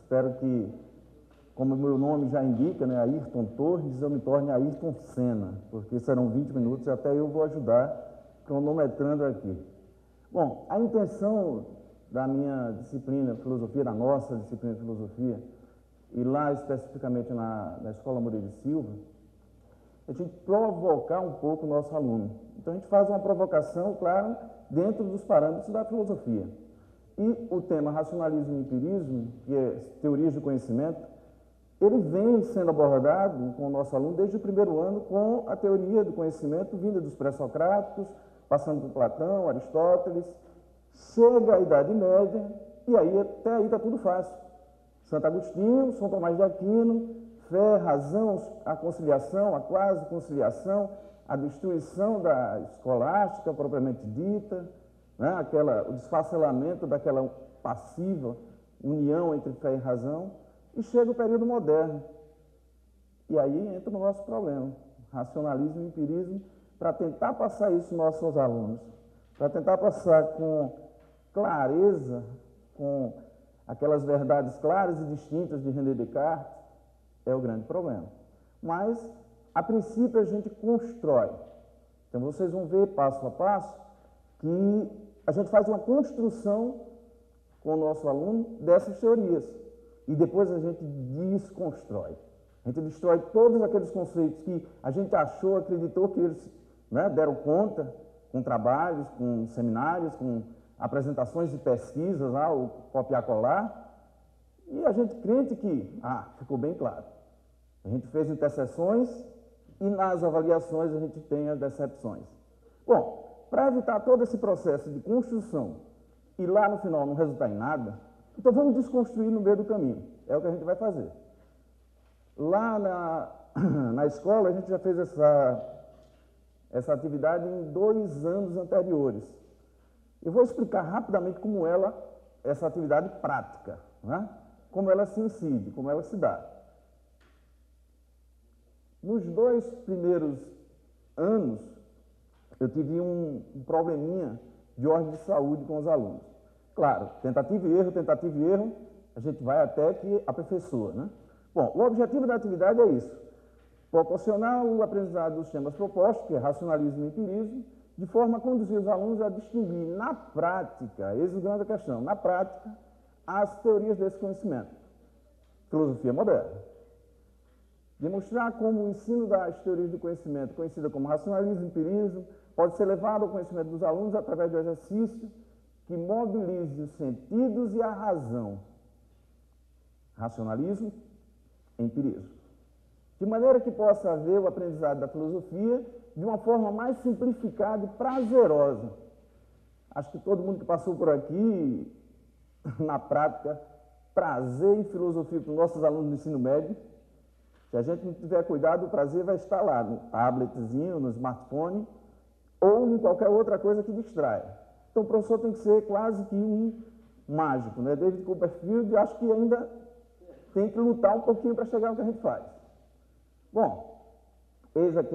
Espero que, como o meu nome já indica, né, Ayrton Torres, eu me torne Ayrton Senna, porque serão 20 minutos e até eu vou ajudar cronometrando aqui. Bom, a intenção da minha disciplina de filosofia, da nossa disciplina de filosofia, e lá especificamente na Escola Moreira de Silva, é a gente provocar um pouco o nosso aluno. Então a gente faz uma provocação, claro, dentro dos parâmetros da filosofia. E o tema racionalismo e empirismo, que é teorias do conhecimento, ele vem sendo abordado com o nosso aluno desde o primeiro ano com a teoria do conhecimento vinda dos pré-socráticos, passando por Platão, Aristóteles, chega à Idade Média e aí até aí está tudo fácil. Santo Agostinho, São Tomás de Aquino, fé, razão, a conciliação, a quase conciliação, a destruição da escolástica propriamente dita, né? O desfacelamento daquela passiva união entre fé e razão, e chega o período moderno. E aí entra o nosso problema, racionalismo e empirismo, para tentar passar isso aos nossos alunos, para tentar passar com clareza, com aquelas verdades claras e distintas de René Descartes, é o grande problema. Mas, a princípio, a gente constrói. Então, vocês vão ver, passo a passo, que a gente faz uma construção com o nosso aluno dessas teorias. E depois a gente desconstrói. A gente destrói todos aqueles conceitos que a gente achou, acreditou que eles, né, deram conta, com trabalhos, com seminários, com apresentações de pesquisas, o copiar-colar, e a gente crente que, ficou bem claro. A gente fez interseções e nas avaliações a gente tem as decepções. Bom, para evitar todo esse processo de construção e lá no final não resultar em nada, então vamos desconstruir no meio do caminho. É o que a gente vai fazer. Lá na escola a gente já fez essa atividade em 2 anos anteriores. Eu vou explicar rapidamente como essa atividade prática, né? Como ela se incide, como ela se dá. Nos 2 primeiros anos, eu tive um probleminha de ordem de saúde com os alunos. Claro, tentativa e erro, a gente vai até que aperfeiçoa, né? Bom, o objetivo da atividade é isso, proporcionar o aprendizado dos temas propostos, que é racionalismo e empirismo, de forma a conduzir os alunos a distinguir na prática, eis o grande questão, na prática, as teorias desse conhecimento. Filosofia moderna. Demonstrar como o ensino das teorias do conhecimento, conhecida como racionalismo e empirismo, pode ser levado ao conhecimento dos alunos através do exercício que mobilize os sentidos e a razão. Racionalismo e empirismo. De maneira que possa haver o aprendizado da filosofia de uma forma mais simplificada e prazerosa. Acho que todo mundo que passou por aqui, na prática, prazer em filosofia para os nossos alunos do ensino médio. Se a gente não tiver cuidado, o prazer vai estar lá, no tabletzinho, no smartphone, ou em qualquer outra coisa que distraia. Então o professor tem que ser quase que um mágico, né? David Copperfield, acho que ainda tem que lutar um pouquinho para chegar ao que a gente faz. Bom, eis aqui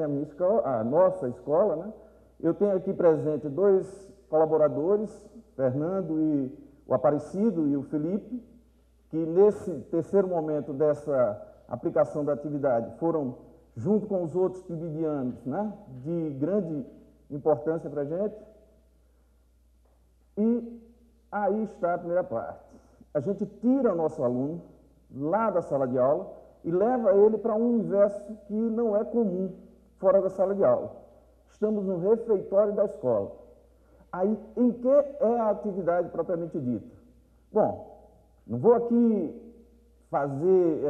a nossa escola, né? Eu tenho aqui presente 2 colaboradores, Fernando e o Aparecido e o Felipe, que nesse terceiro momento dessa aplicação da atividade foram, junto com os outros pibidianos, né, de grande importância para a gente. E aí está a primeira parte. A gente tira o nosso aluno lá da sala de aula e leva ele para um universo que não é comum fora da sala de aula. Estamos no refeitório da escola. Aí, em que é a atividade propriamente dita? Bom, não vou aqui fazer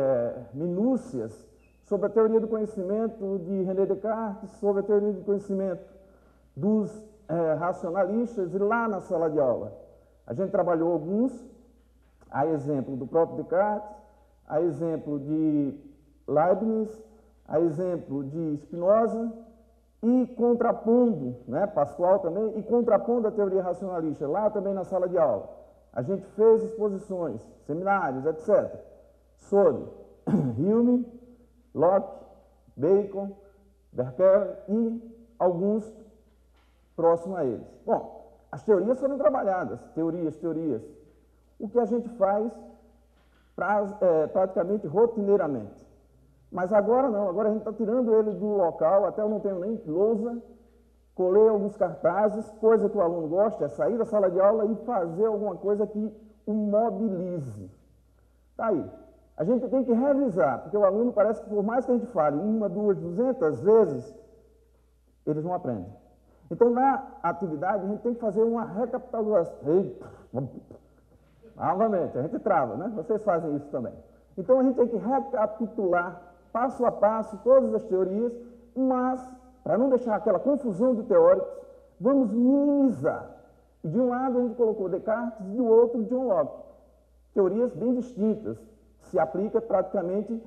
minúcias sobre a teoria do conhecimento de René Descartes, sobre a teoria do conhecimento dos racionalistas, e lá na sala de aula. A gente trabalhou alguns, a exemplo do próprio Descartes, a exemplo de Leibniz, a exemplo de Spinoza, e contrapondo, né, Pascoal também, e contrapondo a teoria racionalista, lá também na sala de aula. A gente fez exposições, seminários, etc., sobre Hume, Locke, Bacon, Berkeley e alguns próximos a eles. Bom, as teorias foram trabalhadas, teorias. O que a gente faz praticamente rotineiramente. Mas agora não, agora a gente está tirando ele do local, até eu não tenho nem lousa, colei alguns cartazes, coisa que o aluno gosta, é sair da sala de aula e fazer alguma coisa que o mobilize. Está aí. A gente tem que revisar, porque o aluno parece que por mais que a gente fale 1, 2, 200 vezes, eles não aprendem. Então, na atividade, a gente tem que fazer uma recapitulação. Novamente, a gente trava, né? Vocês fazem isso também. Então, a gente tem que recapitular, passo a passo, todas as teorias, mas, para não deixar aquela confusão de teóricos, vamos minimizar. E de um lado, a gente colocou Descartes e do outro, John Locke. Teorias bem distintas. Se aplica praticamente,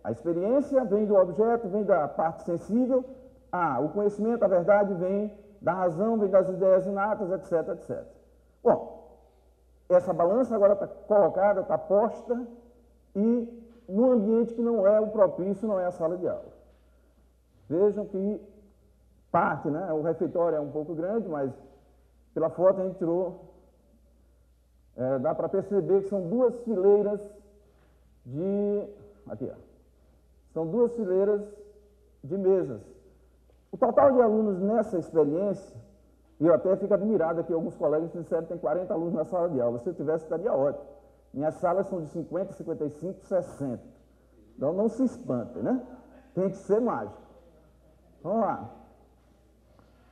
a experiência vem do objeto, vem da parte sensível, o conhecimento, a verdade vem da razão, vem das ideias inatas, etc, etc. Bom, essa balança agora está colocada, está posta, e num ambiente que não é o propício, não é a sala de aula. Vejam que parte, né? O refeitório é um pouco grande, mas pela foto a gente tirou, dá para perceber que são duas fileiras são duas fileiras de mesas. O total de alunos nessa experiência, e eu até fico admirado aqui, alguns colegas disseram que tem 40 alunos na sala de aula. Se eu tivesse, estaria ótimo. Minhas salas são de 50, 55, 60. Então não se espantem, né? Tem que ser mágico. Vamos lá.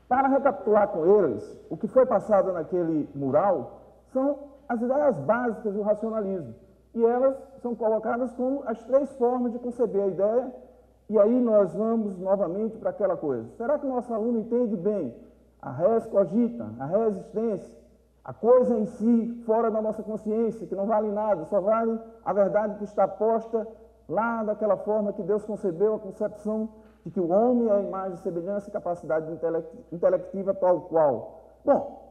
Para recapitular com eles, o que foi passado naquele mural são as ideias básicas do racionalismo. E elas são colocadas como as 3 formas de conceber a ideia. E aí nós vamos novamente para aquela coisa. Será que o nosso aluno entende bem a res cogita, a resistência, a coisa em si, fora da nossa consciência, que não vale nada, só vale a verdade que está posta lá daquela forma que Deus concebeu, a concepção de que o homem é a imagem, semelhança e capacidade intelectiva tal qual. Bom,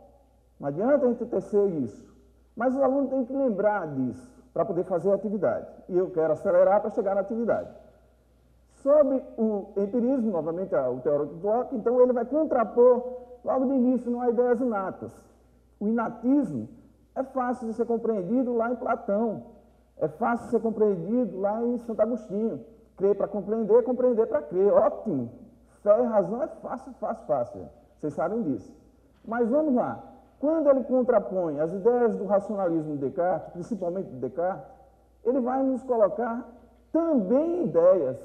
não adianta a gente tecer isso, mas o aluno tem que lembrar disso para poder fazer a atividade. E eu quero acelerar para chegar na atividade. Sobre o empirismo, novamente o teórico do Locke, então ele vai contrapor logo de início, não há ideias inatas. O inatismo é fácil de ser compreendido lá em Platão, é fácil de ser compreendido lá em Santo Agostinho. Crer para compreender, compreender para crer. Ótimo! Fé e razão é fácil, fácil, fácil. Vocês sabem disso. Mas vamos lá. Quando ele contrapõe as ideias do racionalismo de Descartes, principalmente de Descartes, ele vai nos colocar também ideias.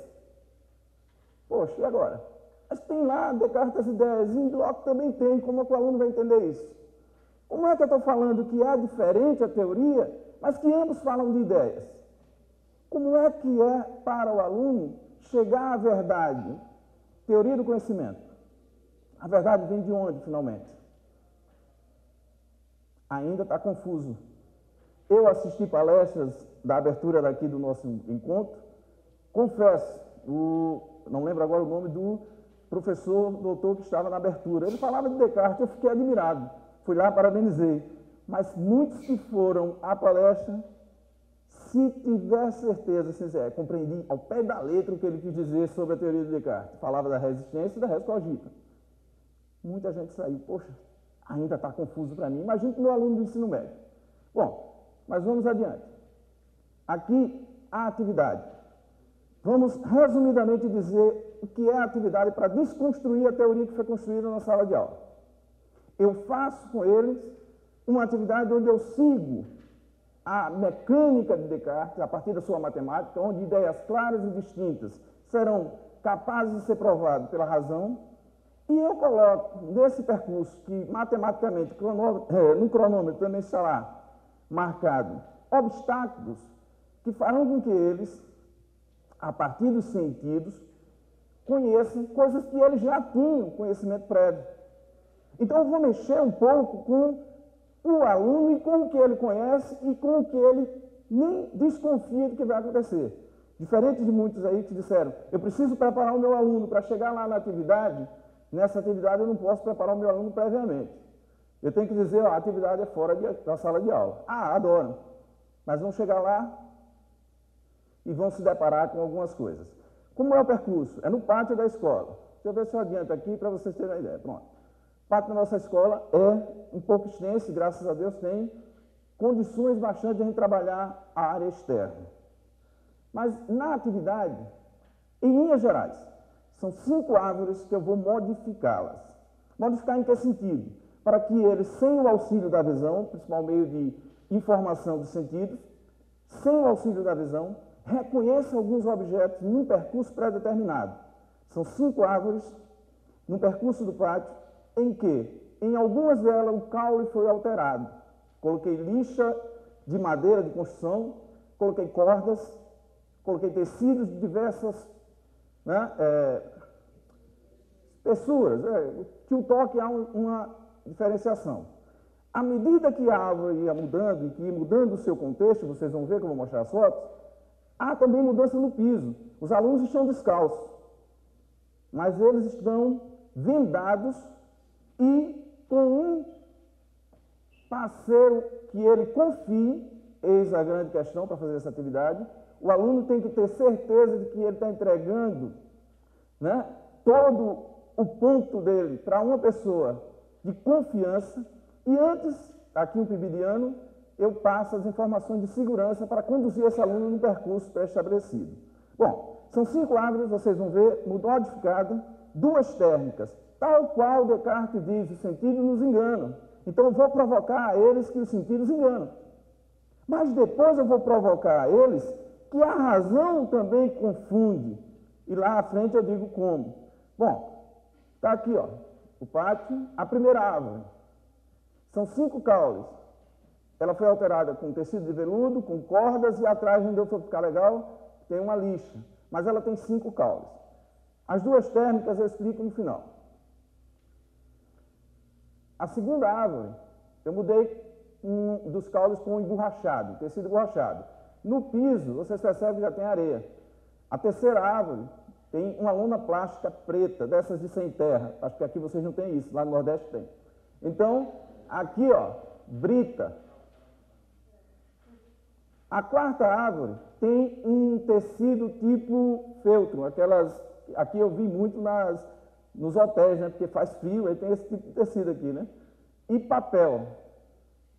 Poxa, e agora? Mas tem lá Descartes as ideias, e Locke também tem. Como é que o aluno vai entender isso? Como é que eu estou falando que é diferente a teoria, mas que ambos falam de ideias? Como é que é para o aluno chegar à verdade? Teoria do conhecimento. A verdade vem de onde, finalmente? Ainda está confuso. Eu assisti palestras da abertura daqui do nosso encontro. Confesso, não lembro agora o nome do professor, doutor que estava na abertura. Ele falava de Descartes, eu fiquei admirado. Fui lá, parabenizei. Mas muitos que foram à palestra, se tiver certeza, compreendi ao pé da letra o que ele quis dizer sobre a teoria de Descartes. Falava da resistência e da res cogita. Muita gente saiu, poxa, ainda está confuso para mim. Imagina que meu aluno do ensino médio. Bom, mas vamos adiante. Aqui, a atividade. Vamos resumidamente dizer o que é a atividade para desconstruir a teoria que foi construída na sala de aula. Eu faço com eles uma atividade onde eu sigo a mecânica de Descartes, a partir da sua matemática, onde ideias claras e distintas serão capazes de ser provadas pela razão, e eu coloco nesse percurso, que matematicamente, no cronômetro também está lá marcado, obstáculos que farão com que eles, a partir dos sentidos, conheçam coisas que eles já tinham conhecimento prévio. Então, eu vou mexer um pouco com o aluno e com o que ele conhece e com o que ele nem desconfia do que vai acontecer. Diferente de muitos aí que disseram, eu preciso preparar o meu aluno para chegar lá na atividade, nessa atividade eu não posso preparar o meu aluno previamente. Eu tenho que dizer, ó, a atividade é fora da sala de aula. Ah, adoram. Mas vão chegar lá e vão se deparar com algumas coisas. Como é o percurso? É no pátio da escola. Deixa eu ver se eu adianto aqui para vocês terem uma ideia. Pronto. O pátio da nossa escola é um pouco extenso, graças a Deus tem condições bastantes de a gente trabalhar a área externa. Mas na atividade, em linhas gerais, são 5 árvores que eu vou modificá-las. Modificar em que sentido? Para que eles, sem o auxílio da visão, principal meio de informação dos sentidos, sem o auxílio da visão, reconheçam alguns objetos num percurso pré-determinado. São 5 árvores no percurso do pátio, em que, em algumas delas, o caule foi alterado. Coloquei lixa de madeira de construção, coloquei cordas, coloquei tecidos de diversas espessuras, que o toque há uma diferenciação. À medida que a árvore ia mudando, e que ia mudando o seu contexto, vocês vão ver que eu vou mostrar as fotos, há também mudança no piso. Os alunos estão descalços, mas eles estão vendados e com um parceiro que ele confie, eis a grande questão para fazer essa atividade. O aluno tem que ter certeza de que ele está entregando, todo o ponto dele para uma pessoa de confiança, e antes, aqui um pibidiano, eu passo as informações de segurança para conduzir esse aluno no percurso pré-estabelecido. Bom, são 5 árvores, vocês vão ver, modificada, 2 térmicas, tal qual Descartes diz, os sentidos nos enganam. Então eu vou provocar a eles que os sentidos enganam. Mas depois eu vou provocar a eles que a razão também confunde. E lá à frente eu digo como. Bom, está aqui, ó, o pátio, a primeira árvore. São 5 caules. Ela foi alterada com tecido de veludo, com cordas, e atrás, não deu para ficar legal, tem uma lixa. Mas ela tem 5 caules. As 2 térmicas eu explico no final. A segunda árvore, eu mudei dos caules com emborrachado, tecido emborrachado. No piso, vocês percebem que já tem areia. A terceira árvore tem uma lona plástica preta, dessas de sem terra. Acho que aqui vocês não têm isso, lá no Nordeste tem. Então, aqui, ó, brita. A quarta árvore tem um tecido tipo feltro, aquelas, aqui eu vi muito nos hotéis, porque faz frio, aí tem esse tipo de tecido aqui, E papel.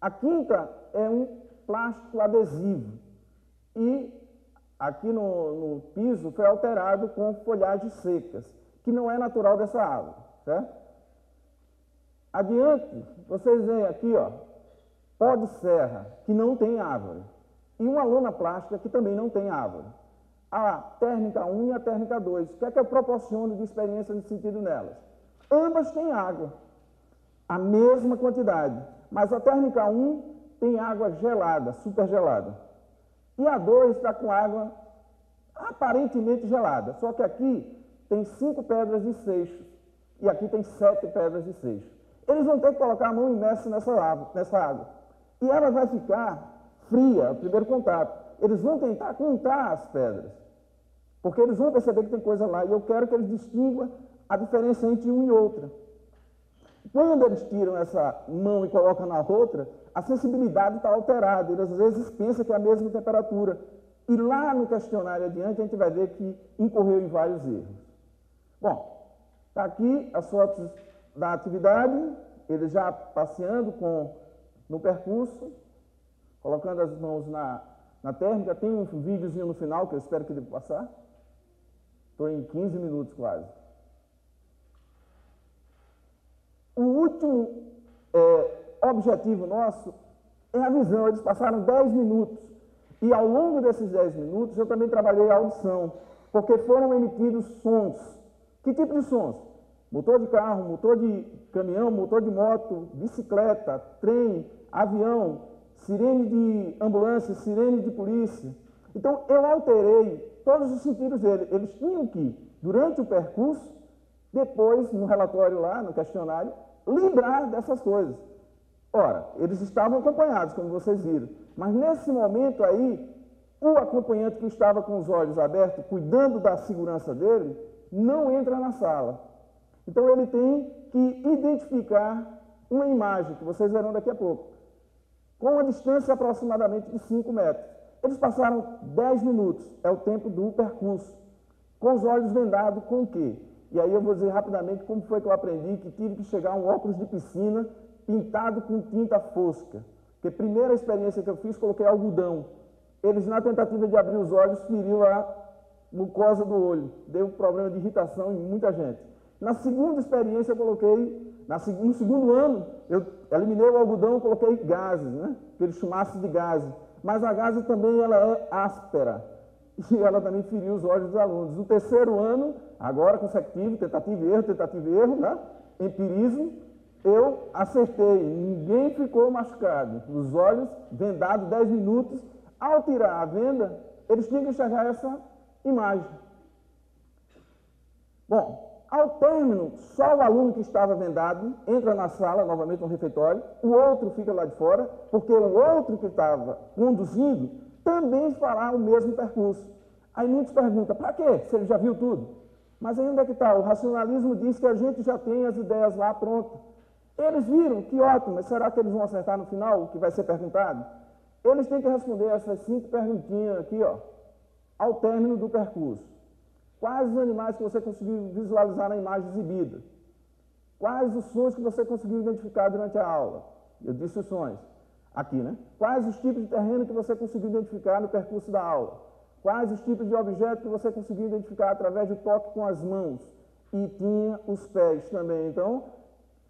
A quinta é um plástico adesivo. E aqui no piso foi alterado com folhagens secas, que não é natural dessa árvore, certo? Adiante, vocês veem aqui, ó, pó de serra, que não tem árvore. E uma lona plástica que também não tem árvore. A térmica 1 e a térmica 2. O que é que eu proporciono de experiência de sentido nelas? Ambas têm água, a mesma quantidade, mas a térmica 1 tem água gelada, super gelada. E a 2 está com água aparentemente gelada, só que aqui tem 5 pedras de seixo e aqui tem 7 pedras de seixo. Eles vão ter que colocar a mão imersa nessa água. E ela vai ficar fria, o primeiro contato. Eles vão tentar contar as pedras, porque eles vão perceber que tem coisa lá, e eu quero que eles distinguam a diferença entre uma e outra. Quando eles tiram essa mão e colocam na outra, a sensibilidade está alterada, eles às vezes pensam que é a mesma temperatura. E lá no questionário adiante, a gente vai ver que incorreu em vários erros. Bom, está aqui as fotos da atividade, eles já passeando no percurso, colocando as mãos na térmica. Tem um videozinho no final que eu espero que ele passar. Estou em 15 minutos quase. O último objetivo nosso é a visão. Eles passaram 10 minutos. E ao longo desses 10 minutos eu também trabalhei a audição, porque foram emitidos sons. Que tipo de sons? Motor de carro, motor de caminhão, motor de moto, bicicleta, trem, avião, sirene de ambulância, sirene de polícia. Então, eu alterei todos os sentidos dele. Eles tinham que, durante o percurso, depois, no relatório lá, no questionário, lembrar dessas coisas. Ora, eles estavam acompanhados, como vocês viram, mas nesse momento aí, o acompanhante que estava com os olhos abertos, cuidando da segurança dele, não entra na sala. Então, ele tem que identificar uma imagem, que vocês verão daqui a pouco, com uma distância aproximadamente de 5 metros. Eles passaram 10 minutos, é o tempo do percurso, com os olhos vendados com o quê? E aí eu vou dizer rapidamente como foi que eu aprendi que tive que chegar a um óculos de piscina pintado com tinta fosca. Porque a primeira experiência que eu fiz, coloquei algodão. Eles, na tentativa de abrir os olhos, feriu a mucosa do olho. Deu problema de irritação em muita gente. Na segunda experiência, eu coloquei, no segundo ano, eu eliminei o algodão e coloquei gases, né? Aquele chumaço de gases. Mas a gase também ela é áspera. E ela também feriu os olhos dos alunos. No terceiro ano, agora consecutivo, tentativa e erro, né? Empirismo, eu acertei, ninguém ficou machucado. Os olhos vendados 10 minutos. Ao tirar a venda, eles tinham que enxergar essa imagem. Bom, ao término, só o aluno que estava vendado entra na sala, novamente no refeitório, o outro fica lá de fora, porque o outro que estava conduzindo também fará o mesmo percurso. Aí muitos perguntam, para quê? Se ele já viu tudo. Mas aí onde é que está? O racionalismo diz que a gente já tem as ideias lá prontas. Eles viram, que ótimo, mas será que eles vão acertar no final o que vai ser perguntado? Eles têm que responder essas 5 perguntinhas aqui, ó, ao término do percurso. Quais os animais que você conseguiu visualizar na imagem exibida? Quais os sons que você conseguiu identificar durante a aula? Eu disse os sons aqui, né? Quais os tipos de terreno que você conseguiu identificar no percurso da aula? Quais os tipos de objetos que você conseguiu identificar através de toque com as mãos? E tinha os pés também. Então,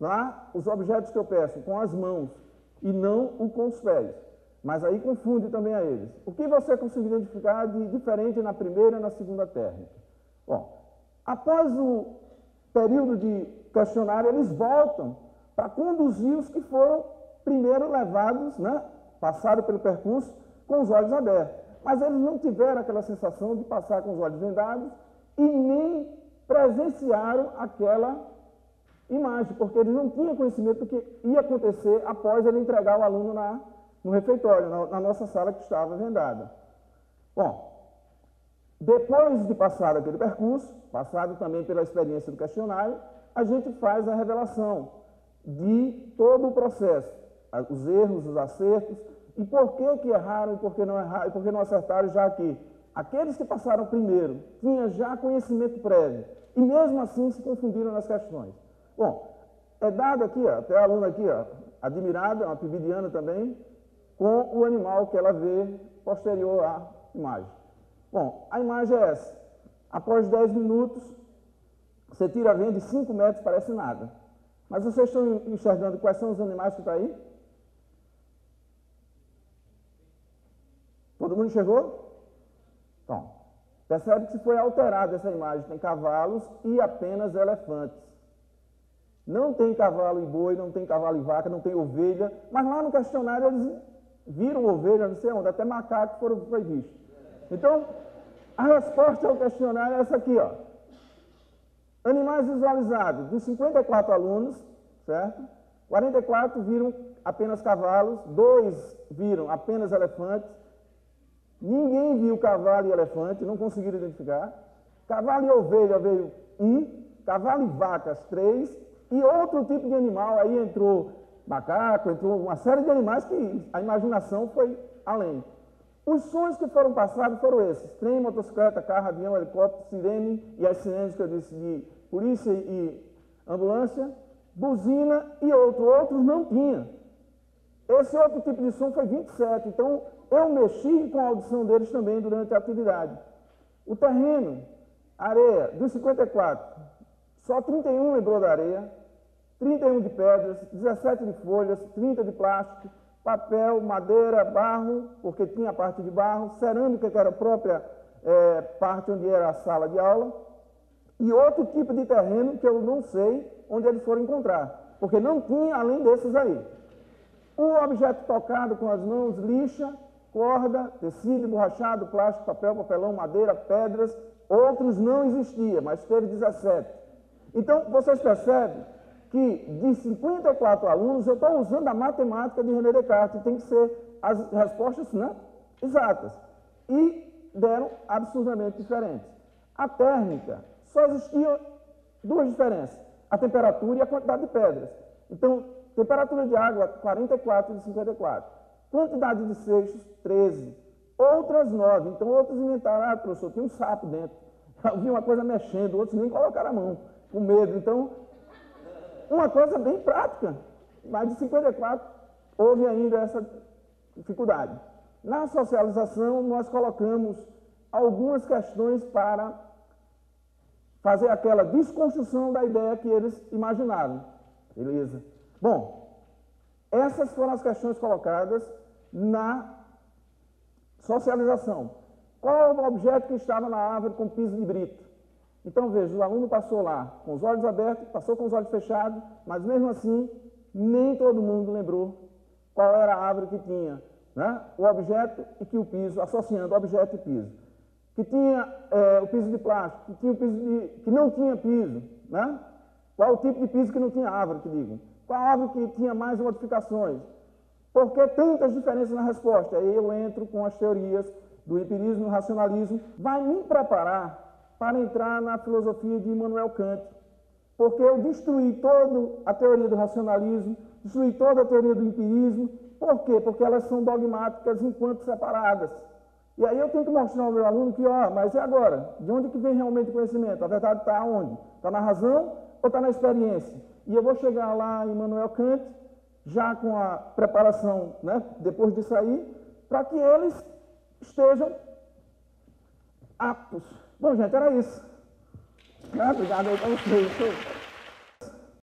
lá, os objetos que eu peço com as mãos e não o com os pés. Mas aí confunde também a eles. O que você conseguiu identificar de diferente na primeira e na segunda técnica? Bom, após o período de questionário, eles voltam para conduzir os que foram primeiro levados, né, passaram pelo percurso com os olhos abertos. Mas eles não tiveram aquela sensação de passar com os olhos vendados e nem presenciaram aquela imagem, porque eles não tinham conhecimento do que ia acontecer após ele entregar o aluno no refeitório, na nossa sala que estava vendada. Bom, depois de passar aquele percurso, passado também pela experiência do questionário, a gente faz a revelação de todo o processo, os erros, os acertos, e por que erraram, e por que não erraram, e por que não acertaram, já que aqueles que passaram primeiro tinham já conhecimento prévio, e mesmo assim se confundiram nas questões. Bom, é dado aqui, ó, até a aluna aqui, ó, admirada, uma pibidiana também, com o animal que ela vê posterior à imagem. Bom, a imagem é essa. Após 10 minutos, você tira a venda de 5 metros, parece nada. Mas vocês estão enxergando quais são os animais que estão aí? Todo mundo enxergou? Então, percebe que foi alterada essa imagem. Tem cavalos e apenas elefantes. Não tem cavalo e boi, não tem cavalo e vaca, não tem ovelha. Mas lá no questionário eles viram ovelha, não sei onde, até macaco foi visto. Então, a resposta ao questionário é essa aqui, ó. Animais visualizados, dos 54 alunos, certo? 44 viram apenas cavalos, 2 viram apenas elefantes, ninguém viu cavalo e elefante, não conseguiram identificar. Cavalo e ovelha veio 1, cavalo e vacas 3, e outro tipo de animal, aí entrou macaco, entrou uma série de animais que a imaginação foi além. Os sons que foram passados foram esses: trem, motocicleta, carro, avião, helicóptero, sirene e as sirenes que eu disse de polícia e ambulância, buzina e outros não tinha. Esse outro tipo de som foi 27, então eu mexi com a audição deles também durante a atividade. O terreno, areia, dos 54, só 31 lembrou da areia, 31 de pedras, 17 de folhas, 30 de plástico, papel, madeira, barro, porque tinha a parte de barro, cerâmica, que era a própria parte onde era a sala de aula, e outro tipo de terreno que eu não sei onde eles foram encontrar, porque não tinha além desses aí. O objeto tocado com as mãos, lixa, corda, tecido emborrachado, plástico, papel, papelão, madeira, pedras, outros não existia, mas teve 17. Então, vocês percebem que de 54 alunos, eu estou usando a matemática de René Descartes, tem que ser as respostas, né, exatas. E deram absurdamente diferentes. A térmica, só existiam 2 diferenças: a temperatura e a quantidade de pedras. Então, temperatura de água, 44 de 54. Quantidade de seixos, 13. Outras 9. Então, outros inventaram, professor, tinha um sapo dentro. Eu vi uma coisa mexendo, outros nem colocaram a mão, com medo. Então, uma coisa bem prática, mas de 54 houve ainda essa dificuldade. Na socialização, nós colocamos algumas questões para fazer aquela desconstrução da ideia que eles imaginaram. Beleza? Bom, essas foram as questões colocadas na socialização. Qual o objeto que estava na árvore com piso de brito? Então, veja, o aluno passou lá com os olhos abertos, passou com os olhos fechados, mas mesmo assim, nem todo mundo lembrou qual era a árvore que tinha, né, o objeto e que o piso, associando objeto e piso. Que tinha o piso de plástico, que tinha o piso que não tinha piso, né? Qual o tipo de piso que não tinha árvore, que digo? Qual a árvore que tinha mais modificações? Por que tantas diferenças na resposta? Aí eu entro com as teorias do empirismo e do racionalismo, vai me preparar para entrar na filosofia de Immanuel Kant, porque eu destruí toda a teoria do racionalismo, destruí toda a teoria do empirismo. Por quê? Porque elas são dogmáticas enquanto separadas. E aí eu tenho que mostrar ao meu aluno que, mas e agora? De onde que vem realmente o conhecimento? A verdade está onde? Está na razão ou está na experiência? E eu vou chegar lá em Immanuel Kant, já com a preparação, né, depois disso aí, para que eles estejam aptos. Bom, gente, era isso. Obrigado aí para vocês.